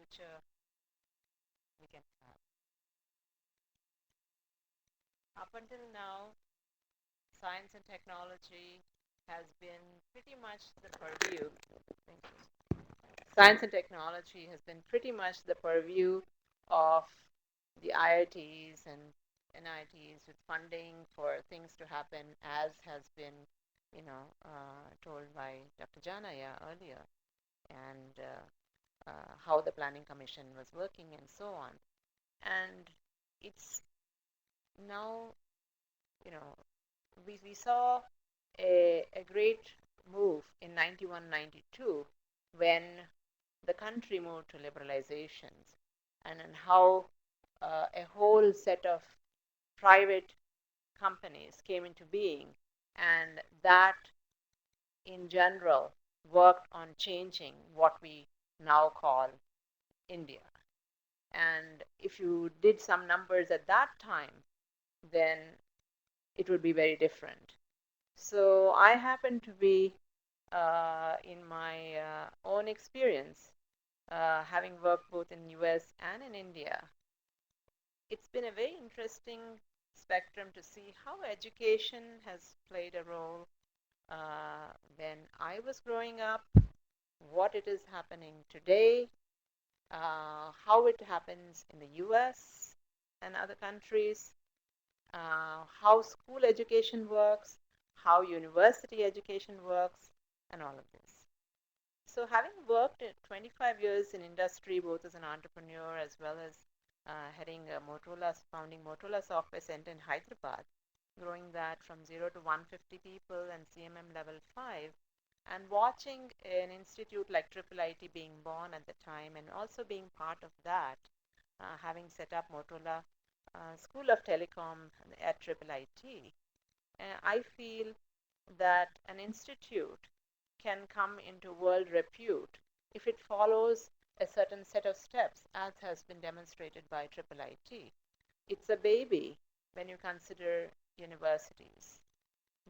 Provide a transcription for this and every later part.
future we can have. Up until now, science and technology has been pretty much the purview. Thank you. Science and technology has been pretty much the purview of the IITs and NITs with funding for things to happen, as has been, told by Dr. Janaya earlier, and how the Planning Commission was working and so on. And it's now, you know, we saw a great move in 91, 92 when the country moved to liberalizations, and how a whole set of private companies came into being, and that in general worked on changing what we now call India. And if you did some numbers at that time, then it would be very different. So I happen to be, in my own experience, having worked both in US and in India, it's been a very interesting spectrum to see how education has played a role when I was growing up, what it is happening today, how it happens in the US and other countries, how school education works, how university education works, and all of this. So, having worked 25 years in industry, both as an entrepreneur as well as heading founding Motorola Software Center in Hyderabad, growing that from 0 to 150 people and CMM level 5, and watching an institute like Triple IT being born at the time, and also being part of that, having set up Motorola School of Telecom at Triple IT, I feel that an institute can come into world repute if it follows a certain set of steps, as has been demonstrated by Triple IT. It's a baby when you consider universities,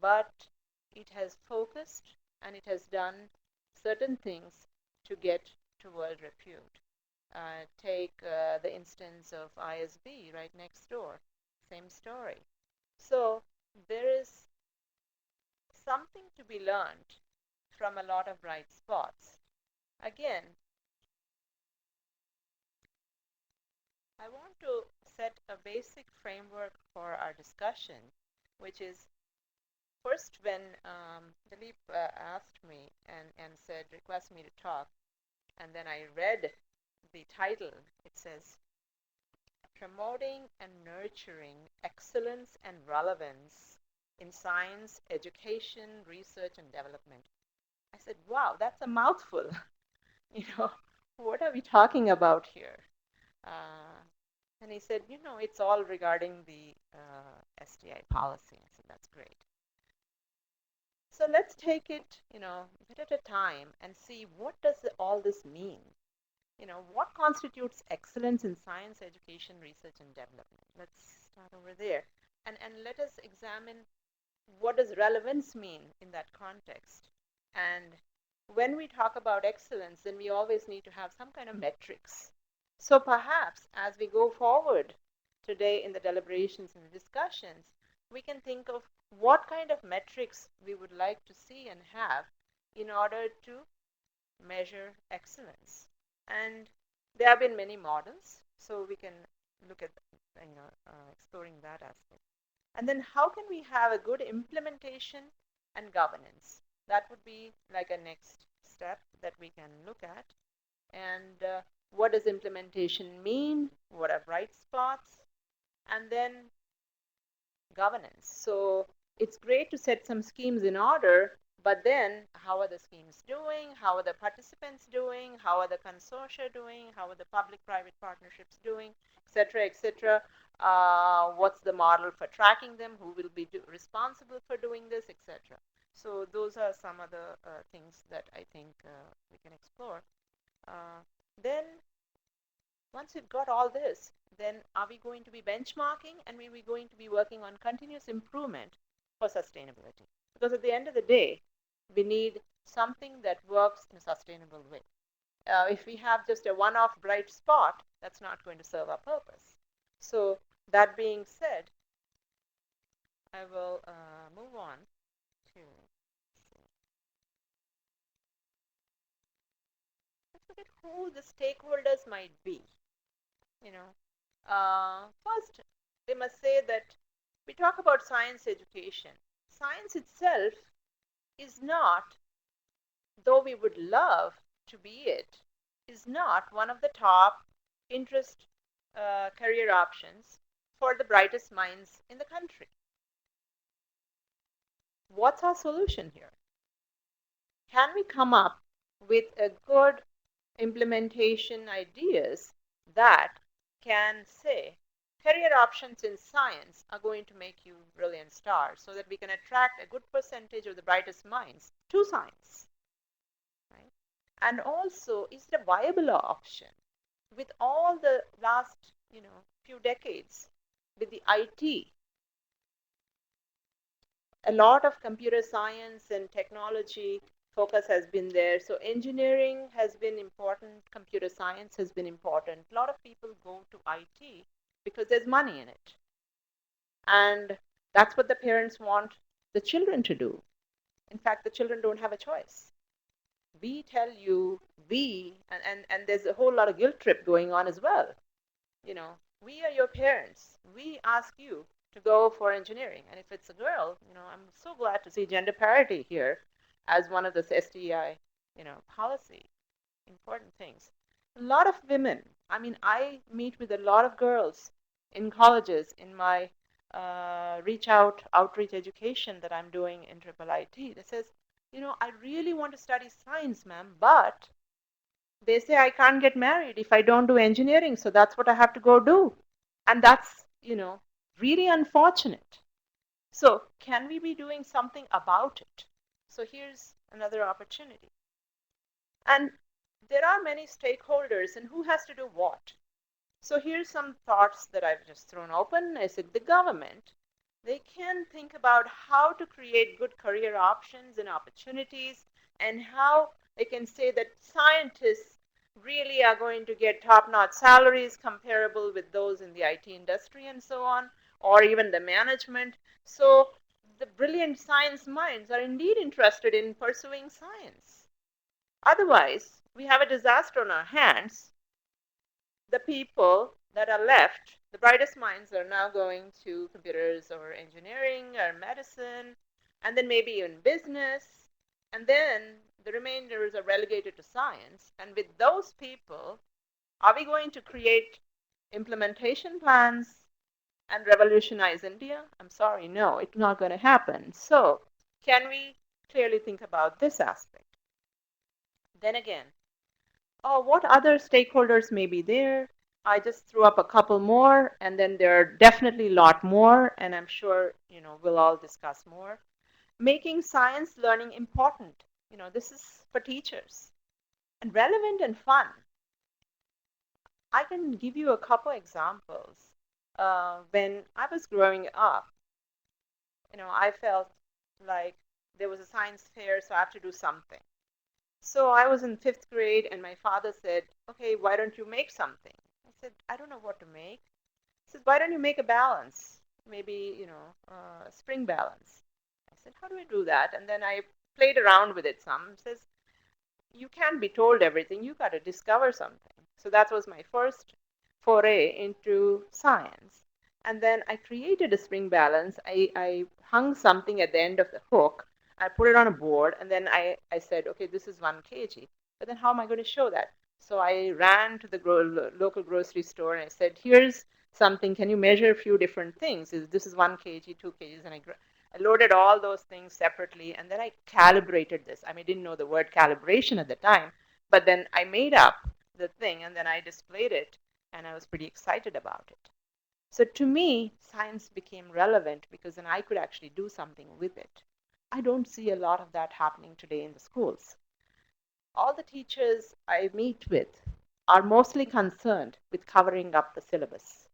but it has focused and it has done certain things to get to world repute. Take the instance of ISB right next door, same story. So there is something to be learned from a lot of bright spots. Again, I want to set a basic framework for our discussion, which is first when Dilip asked me and said, request me to talk, and then I read the title. It says, Promoting and Nurturing Excellence and Relevance in Science, Education, Research, and Development. I said, wow, that's a mouthful. you know, what are we talking about here? Uh, and he said, it's all regarding the STI policy. I said, that's great. So let's take it, a bit at a time and see what does all this mean. What constitutes excellence in science, education, research, and development? Let's start over there. And let us examine what does relevance mean in that context. And when we talk about excellence, then we always need to have some kind of metrics. So perhaps as we go forward today in the deliberations and the discussions, we can think of what kind of metrics we would like to see and have in order to measure excellence. And there have been many models, so we can look at exploring that aspect. And then how can we have a good implementation and governance? That would be like a next step that we can look at. And what does implementation mean? What are bright spots? And then governance. So it's great to set some schemes in order, but then how are the schemes doing? How are the participants doing? How are the consortia doing? How are the public-private partnerships doing, etc., etc.? What's the model for tracking them? Who will be responsible for doing this, etc.? So those are some of the things that I think we can explore. Then once we've got all this, then are we going to be benchmarking, and are we going to be working on continuous improvement for sustainability? Because at the end of the day, we need something that works in a sustainable way. If we have just a one-off bright spot, that's not going to serve our purpose. So that being said, I will move on to, let's look at who the stakeholders might be. You know, first, we must say that we talk about science education. Science itself is not, though we would love to be it, is not one of the top interest career options for the brightest minds in the country. What's our solution here? Can we come up with a good implementation ideas that can say career options in science are going to make you brilliant stars so that we can attract a good percentage of the brightest minds to science, right? And also, is it a viable option with all the last, few decades with the IT, a lot of computer science and technology focus has been there. So engineering has been important, computer science has been important. A lot of people go to IT because there's money in it. And that's what the parents want the children to do. In fact, the children don't have a choice. We tell you, and there's a whole lot of guilt trip going on as well. We are your parents. We ask you to go for engineering. And if it's a girl, I'm so glad to see gender parity here as one of the STI, policy, important things. A lot of women, I mean, I meet with a lot of girls in colleges in my outreach education that I'm doing in Triple IT that says, I really want to study science, ma'am, but they say I can't get married if I don't do engineering, so that's what I have to go do. And that's, really unfortunate. So, can we be doing something about it? So, here's another opportunity. And there are many stakeholders, and who has to do what? So, here's some thoughts that I've just thrown open. I said the government, they can think about how to create good career options and opportunities, and how they can say that scientists really are going to get top-notch salaries comparable with those in the IT industry and so on, or even the management. So the brilliant science minds are indeed interested in pursuing science. Otherwise, we have a disaster on our hands. The people that are left, the brightest minds, are now going to computers or engineering or medicine, and then maybe even business. And then the remainders are relegated to science. And with those people, are we going to create implementation plans and revolutionize India? I'm sorry, no, it's not going to happen. So, can we clearly think about this aspect? Then again, what other stakeholders may be there? I just threw up a couple more, and then there are definitely a lot more, and I'm sure, we'll all discuss more. Making science learning important. This is for teachers. And relevant and fun. I can give you a couple examples. When I was growing up, I felt like there was a science fair, so I have to do something. So I was in fifth grade, and my father said, okay, why don't you make something? I said, I don't know what to make. He says, why don't you make a balance? Maybe, a spring balance. I said, how do I do that? And then I played around with it some. He says, you can't be told everything. You got to discover something. So that was my first foray into science. And then I created a spring balance. I hung something at the end of the hook. I put it on a board, and then I said, okay, this is 1 kg. But then how am I going to show that? So I ran to the local grocery store, and I said, here's something. Can you measure a few different things? This is 1 kg, 2 kgs, and I loaded all those things separately, and then I calibrated this. I mean, I didn't know the word calibration at the time, but then I made up the thing, and then I displayed it, and I was pretty excited about it. So to me, science became relevant because then I could actually do something with it. I don't see a lot of that happening today in the schools. All the teachers I meet with are mostly concerned with covering up the syllabus.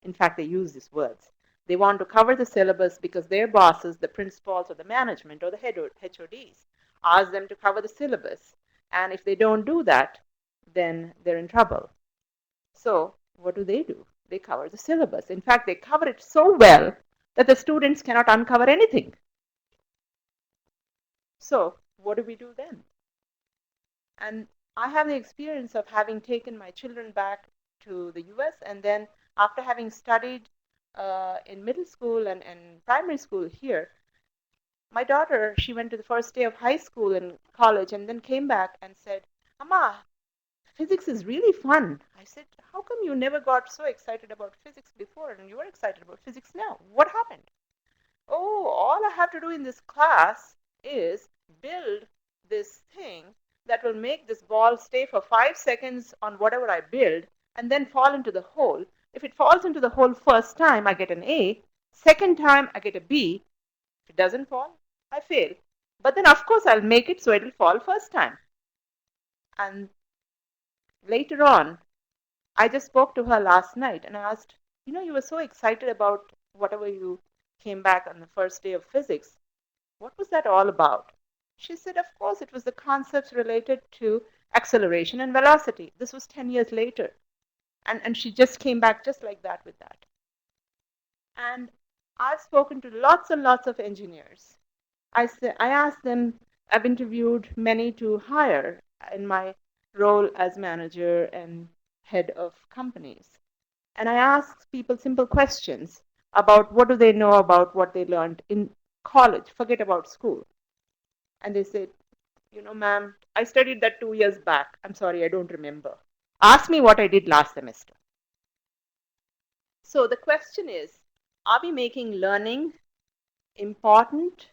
In fact, they use these words. They want to cover the syllabus because their bosses, the principals or the management or the HODs, ask them to cover the syllabus. And if they don't do that, then they're in trouble. So what do? They cover the syllabus. In fact, they cover it so well that the students cannot uncover anything. So what do we do then? And I have the experience of having taken my children back to the US, and then after having studied in middle school and primary school here, my daughter, she went to the first day of high school and college and then came back and said, Mama, physics is really fun. I said, how come you never got so excited about physics before and you are excited about physics now? What happened? Oh, all I have to do in this class is build this thing that will make this ball stay for 5 seconds on whatever I build and then fall into the hole. If it falls into the hole first time, I get an A. Second time, I get a B. If it doesn't fall, I fail. But then, of course, I'll make it so it'll fall first time. And later on, I just spoke to her last night and I asked, you were so excited about whatever you came back on the first day of physics. What was that all about? She said, of course, it was the concepts related to acceleration and velocity. This was 10 years later. And she just came back just like that with that. And I've spoken to lots and lots of engineers. I asked them, I've interviewed many to hire in my role as manager and head of companies. And I asked people simple questions about what do they know about what they learned in college, forget about school. And they said, ma'am, I studied that 2 years back. I'm sorry, I don't remember. Ask me what I did last semester. So the question is, are we making learning important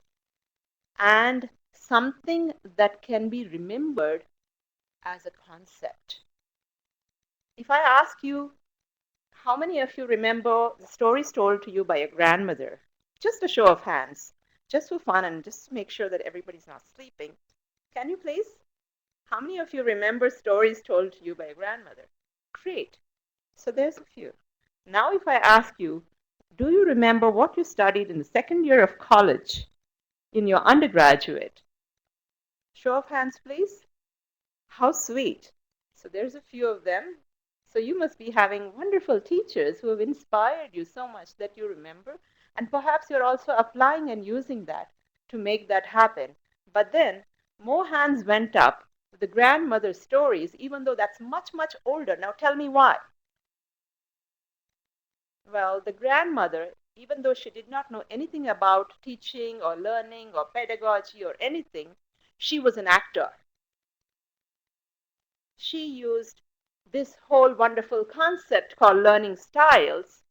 and something that can be remembered as a concept? If I ask you, how many of you remember the stories told to you by your grandmother? Just a show of hands, just for fun and just to make sure that everybody's not sleeping. Can you please? How many of you remember stories told to you by your grandmother? Great. So there's a few. Now if I ask you, do you remember what you studied in the second year of college in your undergraduate? Show of hands, please. How sweet. So there's a few of them. So you must be having wonderful teachers who have inspired you so much that you remember. And perhaps you're also applying and using that to make that happen. But then more hands went up with the grandmother stories, even though that's much, much older. Now tell me why. Well, the grandmother, even though she did not know anything about teaching or learning or pedagogy or anything, she was an actor. She used this whole wonderful concept called learning styles,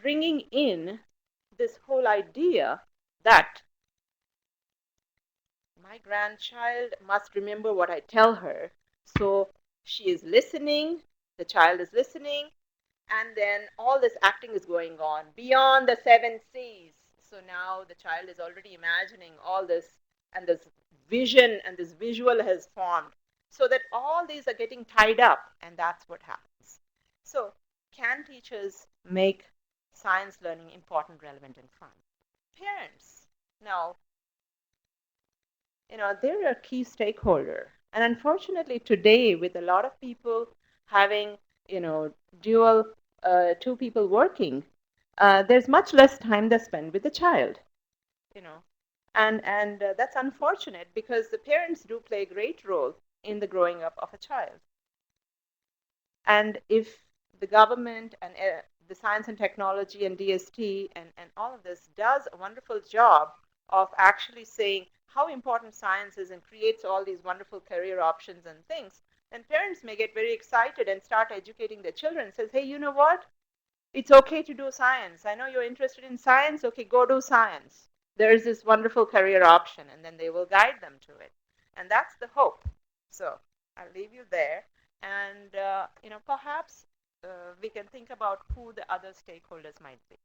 bringing in this whole idea that my grandchild must remember what I tell her. So she is listening, the child is listening, and then all this acting is going on beyond the 7 C's. So now the child is already imagining all this, and this vision and this visual has formed, so that all these are getting tied up, and that's what happens. So can teachers make science learning important, relevant, and fun? Parents. Now, they're a key stakeholder. And unfortunately, today, with a lot of people having, dual, two people working, there's much less time they spend with the child, you know. And that's unfortunate because the parents do play a great role in the growing up of a child. And if the government and the science and technology and DST and all of this does a wonderful job of actually saying how important science is and creates all these wonderful career options and things, then parents may get very excited and start educating their children. Says, hey, you know what? It's okay to do science. I know you're interested in science. Okay, go do science. There is this wonderful career option, and then they will guide them to it. And that's the hope. So I'll leave you there. And, perhaps we can think about who the other stakeholders might be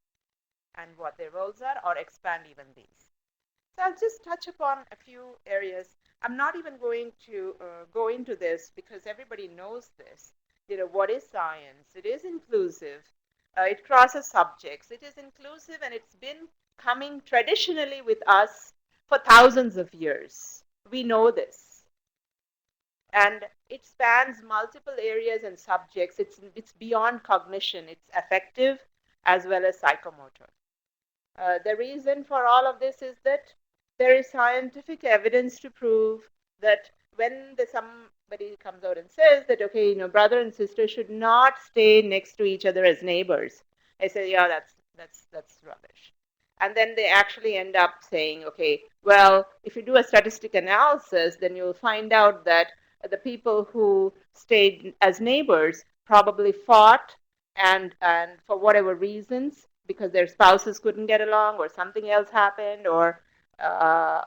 and what their roles are, or expand even these. So I'll just touch upon a few areas. I'm not even going to go into this because everybody knows this. What is science? It is inclusive. It crosses subjects. It is inclusive, and it's been coming traditionally with us for thousands of years. We know this. And it spans multiple areas and subjects. It's beyond cognition. It's affective as well as psychomotor. The reason for all of this is that there is scientific evidence to prove that when somebody comes out and says that, okay, brother and sister should not stay next to each other as neighbors, I say, yeah, that's rubbish. And then they actually end up saying, okay, well, if you do a statistic analysis, then you'll find out that the people who stayed as neighbors probably fought, and for whatever reasons, because their spouses couldn't get along or something else happened, or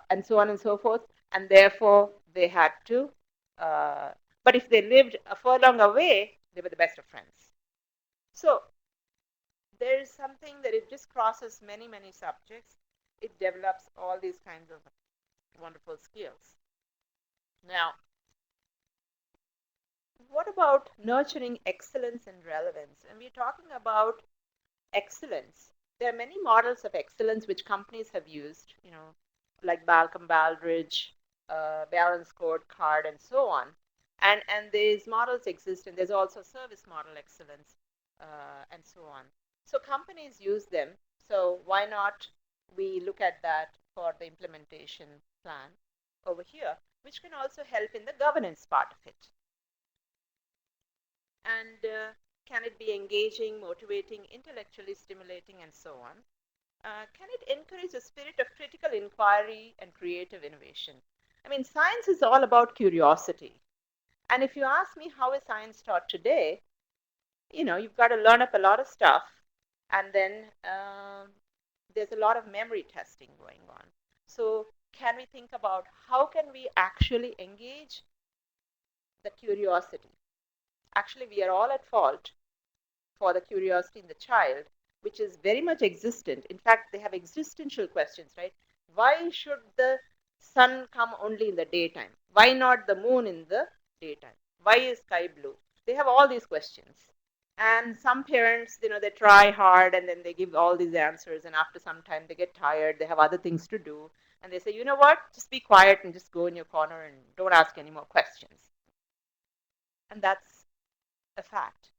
and so on and so forth, and therefore they had to. Uh, but if they lived a furlong away, they were the best of friends. So there is something that it just crosses many, many subjects. It develops all these kinds of wonderful skills. Now, what about nurturing excellence and relevance? And we're talking about excellence. There are many models of excellence which companies have used, like Balcom Baldrige, Balance Card, and so on. And these models exist, and there's also service model excellence, and so on. So companies use them. So why not we look at that for the implementation plan over here, which can also help in the governance part of it. And can it be engaging, motivating, intellectually stimulating, and so on? Can it encourage a spirit of critical inquiry and creative innovation? I mean, science is all about curiosity. And if you ask me how is science taught today, you've got to learn up a lot of stuff, and then there's a lot of memory testing going on. So can we think about how can we actually engage the curiosity? Actually, we are all at fault for the curiosity in the child, which is very much existent. In fact, they have existential questions, right? Why should the sun come only in the daytime? Why not the moon in the daytime? Why is sky blue? They have all these questions. And some parents, they try hard and then they give all these answers. And after some time, they get tired. They have other things to do. And they say, you know what? Just be quiet and just go in your corner and don't ask any more questions. And that's a fact.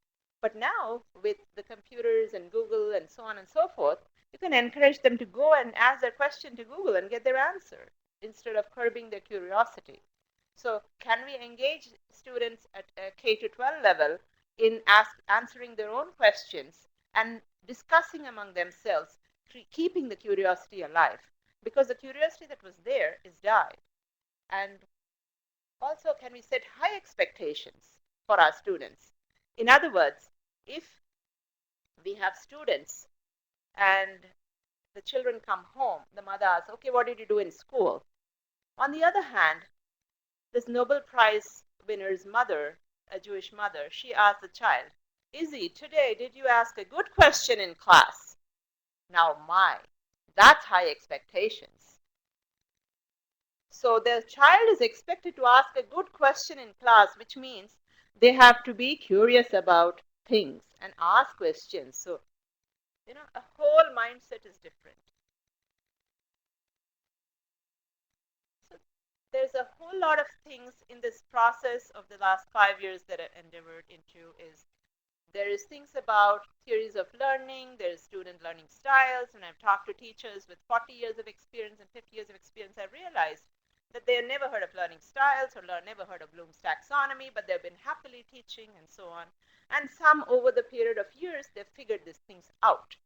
But now, with the computers and Google and so on and so forth, you can encourage them to go and ask their question to Google and get their answer instead of curbing their curiosity. So, can we engage students at a K to 12 level in answering their own questions and discussing among themselves, keeping the curiosity alive? Because the curiosity that was there is died. And also, can we set high expectations for our students? In other words, if we have students and the children come home, the mother asks, okay, what did you do in school? On the other hand, this Nobel Prize winner's mother, a Jewish mother, she asked the child, Izzy, today did you ask a good question in class? Now, that's high expectations. So the child is expected to ask a good question in class, which means they have to be curious about things and ask questions. So, a whole mindset is different. So there's a whole lot of things in this process of the last 5 years that I endeavored into. Is there is things about theories of learning, there's student learning styles. When I've talked to teachers with 40 years of experience and 50 years of experience, I realized that they had never heard of learning styles or never heard of Bloom's taxonomy, but they've been happily teaching and so on. And some over the period of years, they've figured these things out.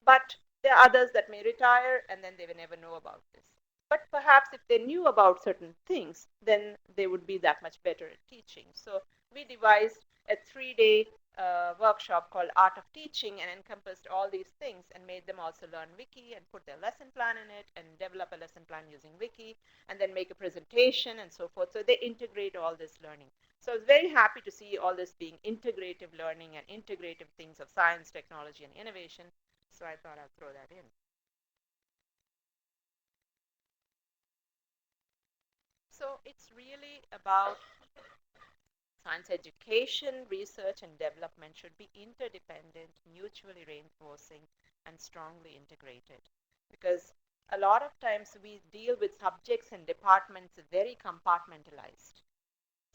But there are others that may retire and then they will never know about this. But perhaps if they knew about certain things, then they would be that much better at teaching. So we devised a 3-day workshop called Art of Teaching and encompassed all these things and made them also learn Wiki and put their lesson plan in it and develop a lesson plan using Wiki and then make a presentation and so forth. So they integrate all this learning. So I was very happy to see all this being integrative learning and integrative things of science, technology, and innovation. So I thought I'd throw that in. So it's really about science education, research, and development should be interdependent, mutually reinforcing, and strongly integrated. Because a lot of times we deal with subjects and departments very compartmentalized.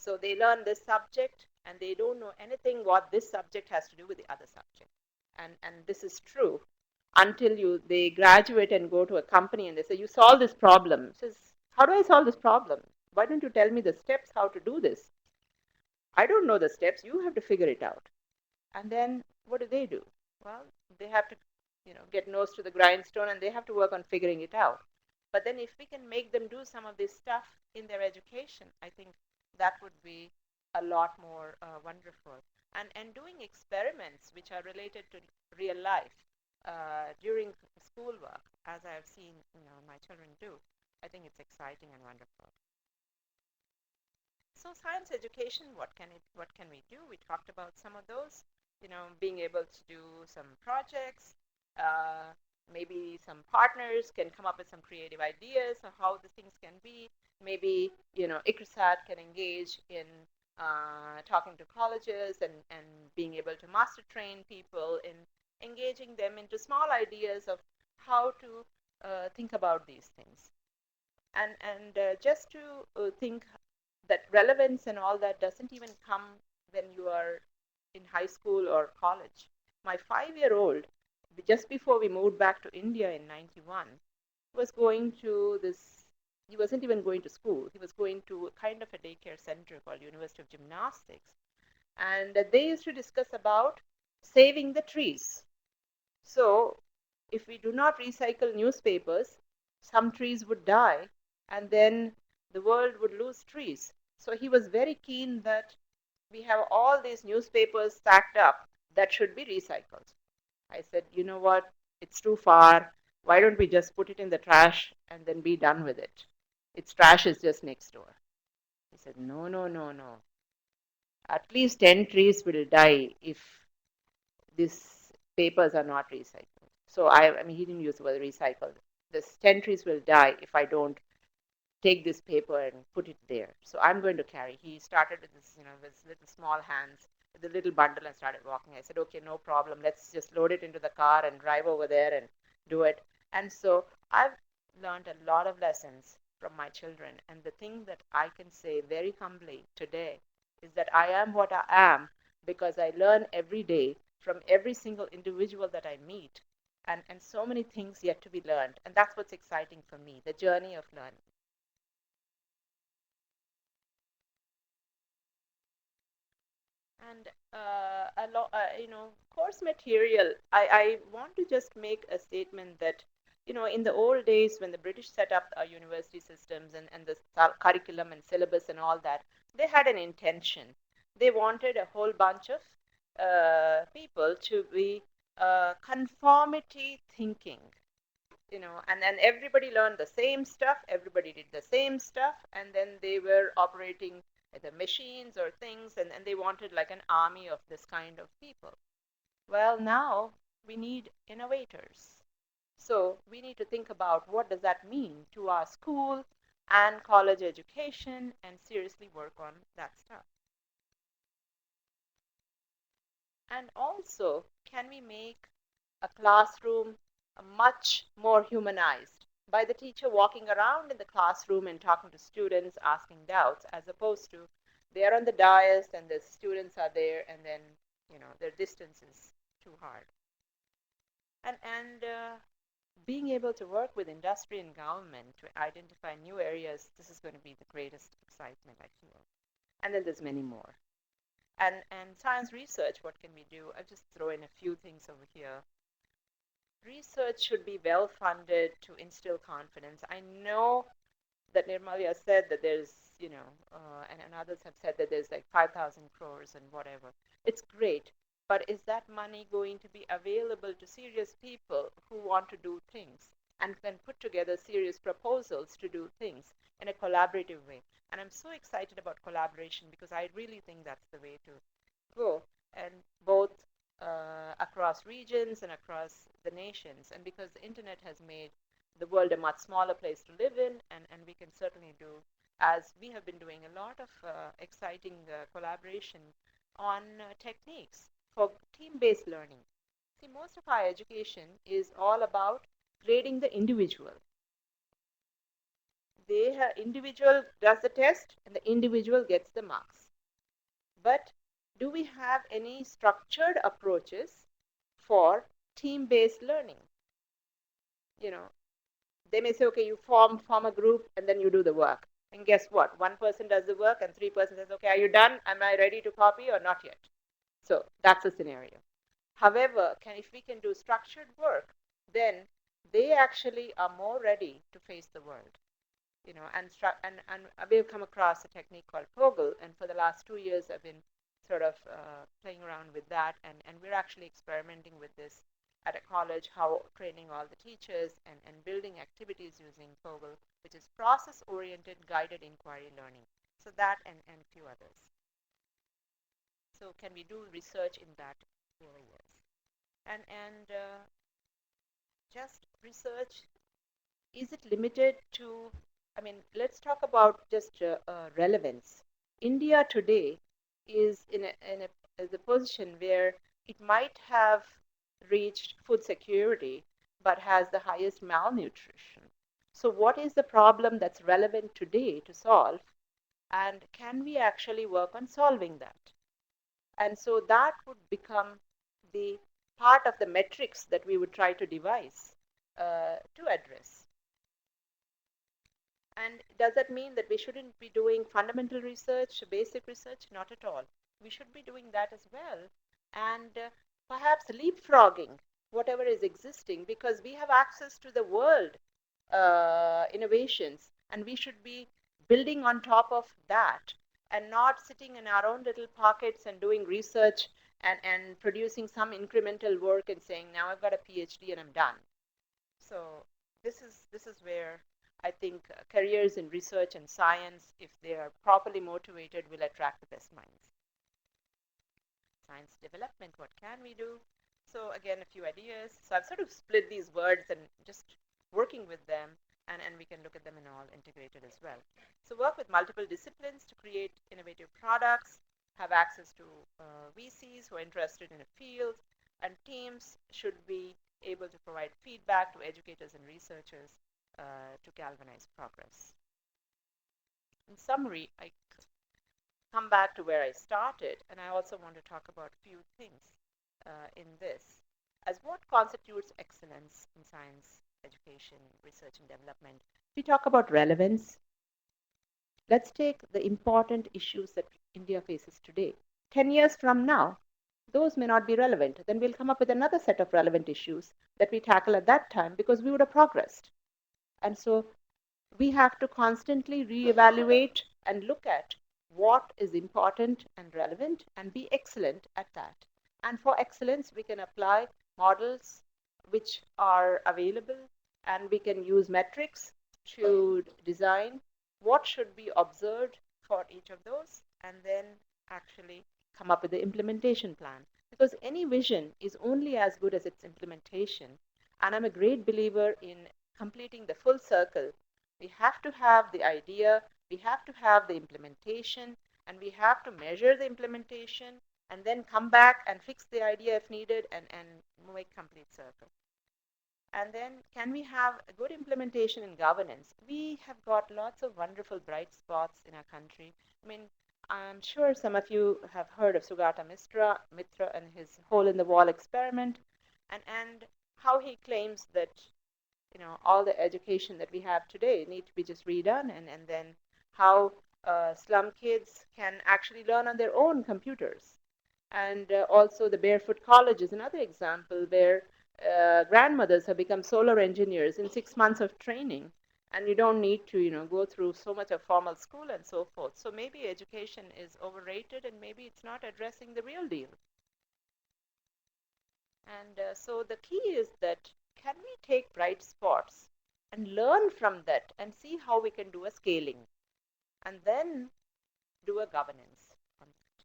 So they learn this subject and they don't know anything what this subject has to do with the other subject. And this is true until they graduate and go to a company and they say, you solve this problem. It says, how do I solve this problem? Why don't you tell me the steps how to do this? I don't know the steps. You have to figure it out. And then what do? Well, they have to, get nose to the grindstone and they have to work on figuring it out. But then if we can make them do some of this stuff in their education, I think that would be a lot more wonderful. And doing experiments which are related to real life during schoolwork, as I have seen, my children do, I think it's exciting and wonderful. So science education, what can we do? We talked about some of those, being able to do some projects, uh, maybe some partners can come up with some creative ideas of how the things can be. Maybe, ICRSAT can engage in talking to colleges and being able to master train people in engaging them into small ideas of how to think about these things. And just to think that relevance and all that doesn't even come when you are in high school or college. My 5-year-old, just before we moved back to India in 91, was going to this, he wasn't even going to school. He was going to kind of a daycare center called University of Gymnastics. And they used to discuss about saving the trees. So if we do not recycle newspapers, some trees would die and then the world would lose trees. So he was very keen that we have all these newspapers stacked up that should be recycled. I said, you know what? It's too far. Why don't we just put it in the trash and then be done with it? Its trash is just next door. He said, no, no, no, no. At least 10 trees will die if these papers are not recycled. So I mean, he didn't use the word recycled. The 10 trees will die if I don't take this paper and put it there. So I'm going to carry. He started with this, with little small hands, with a little bundle and started walking. I said, okay, no problem. Let's just load it into the car and drive over there and do it. And so I've learned a lot of lessons from my children. And the thing that I can say very humbly today is that I am what I am because I learn every day from every single individual that I meet. And so many things yet to be learned. And that's what's exciting for me, the journey of learning. And course material. I want to just make a statement that, in the old days when the British set up our university systems and the curriculum and syllabus and all that, they had an intention. They wanted a whole bunch of people to be conformity thinking, and then everybody learned the same stuff, everybody did the same stuff, and then they were operating the machines or things, and they wanted like an army of this kind of people. Well, now we need innovators. So we need to think about what does that mean to our school and college education and seriously work on that stuff. And also, can we make a classroom much more humanized by the teacher walking around in the classroom and talking to students, asking doubts, as opposed to they're on the dais and the students are there and then, their distance is too hard. And being able to work with industry and government to identify new areas, this is going to be the greatest excitement, I feel. And then there's many more. And science research, what can we do? I'll just throw in a few things over here. Research should be well funded to instill confidence. I know that Nirmalya said that there's, and others have said that there's like 5,000 crores and whatever. It's great. But is that money going to be available to serious people who want to do things and can put together serious proposals to do things in a collaborative way? And I'm so excited about collaboration because I really think that's the way to go. And both across regions and across the nations. And because the internet has made the world a much smaller place to live in, and we can certainly do, as we have been doing, a lot of exciting collaboration on techniques for team-based learning. See, most of our education is all about grading the individual. individual does the test and the individual gets the marks. But do we have any structured approaches for team-based learning? You know, they may say, okay, you form a group and then you do the work. And guess what? One person does the work and 3 person says, okay, are you done? Am I ready to copy or not yet? So that's a scenario. However, if we can do structured work, then they actually are more ready to face the world. And we've come across a technique called Poggle, and for the last 2 years, I've been sort of playing around with that, and we're actually experimenting with this at a college, how training all the teachers and building activities using Poggle, which is process-oriented guided inquiry learning. So that and a few others. So can we do research in that areas? And just research, is it limited to, I mean, let's talk about just relevance. India today is in a position where it might have reached food security, but has the highest malnutrition. So what is the problem that's relevant today to solve? And can we actually work on solving that? And so that would become the part of the metrics that we would try to devise to address. And does that mean that we shouldn't be doing fundamental research, basic research? Not at all. We should be doing that as well. And perhaps leapfrogging whatever is existing, because we have access to the world innovations, and we should be building on top of that and not sitting in our own little pockets and doing research and producing some incremental work and saying, now I've got a PhD and I'm done. So this is where I think careers in research and science, if they are properly motivated, will attract the best minds. Science development, what can we do? So again, a few ideas. So I've sort of split these words and just working with them, and we can look at them in all integrated as well. So work with multiple disciplines to create innovative products, have access to VCs who are interested in a field, and teams should be able to provide feedback to educators and researchers to galvanize progress. In summary, I come back to where I started, and I also want to talk about a few things in this. As what constitutes excellence in science, education, research, and development? We talk about relevance. Let's take the important issues that India faces today. 10 years from now, those may not be relevant. Then we'll come up with another set of relevant issues that we tackle at that time because we would have progressed. And so we have to constantly reevaluate and look at what is important and relevant and be excellent at that. And for excellence, we can apply models which are available, and we can use metrics to design what should be observed for each of those, and then actually come up with the implementation plan. Because any vision is only as good as its implementation. And I'm a great believer in completing the full circle. We have to have the idea, we have to have the implementation, and we have to measure the implementation, and then come back and fix the idea if needed, and make complete circle. And then can we have a good implementation in governance? We have got lots of wonderful bright spots in our country. I mean, I'm sure some of you have heard of Sugata Mitra and his hole in the wall experiment, and how he claims that all the education that we have today need to be just redone, and then how slum kids can actually learn on their own computers. And also the barefoot college is another example where grandmothers have become solar engineers in 6 months of training, and you don't need to go through so much of formal school and so forth. So maybe education is overrated, and maybe it's not addressing the real deal. And so the key is that, can we take bright spots and learn from that and see how we can do a scaling, and then do a governance on that.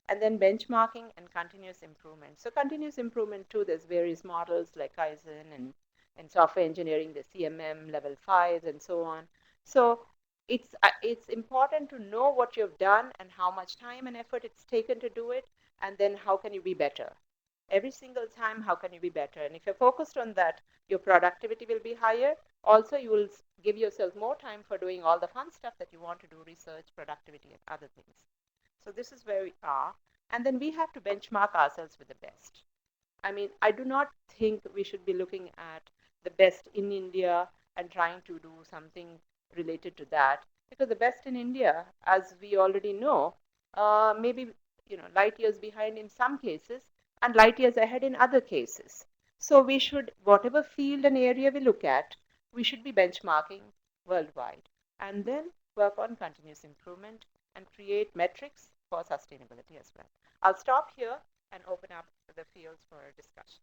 And then benchmarking and continuous improvement. So continuous improvement too, there's various models like Kaizen and software engineering, the CMM level 5 and so on. So it's important to know what you've done and how much time and effort it's taken to do it, and then how can you be better. Every single time, how can you be better? And if you're focused on that, your productivity will be higher, Also, you will give yourself more time for doing all the fun stuff that you want to do, research, productivity, and other things. So this is where we are. And then we have to benchmark ourselves with the best. I mean, I do not think we should be looking at the best in India and trying to do something related to that, because the best in India, as we already know, maybe light years behind in some cases and light years ahead in other cases. So we should, whatever field and area we look at, we should be benchmarking worldwide and then work on continuous improvement and create metrics for sustainability as well. I'll stop here and open up the fields for discussion.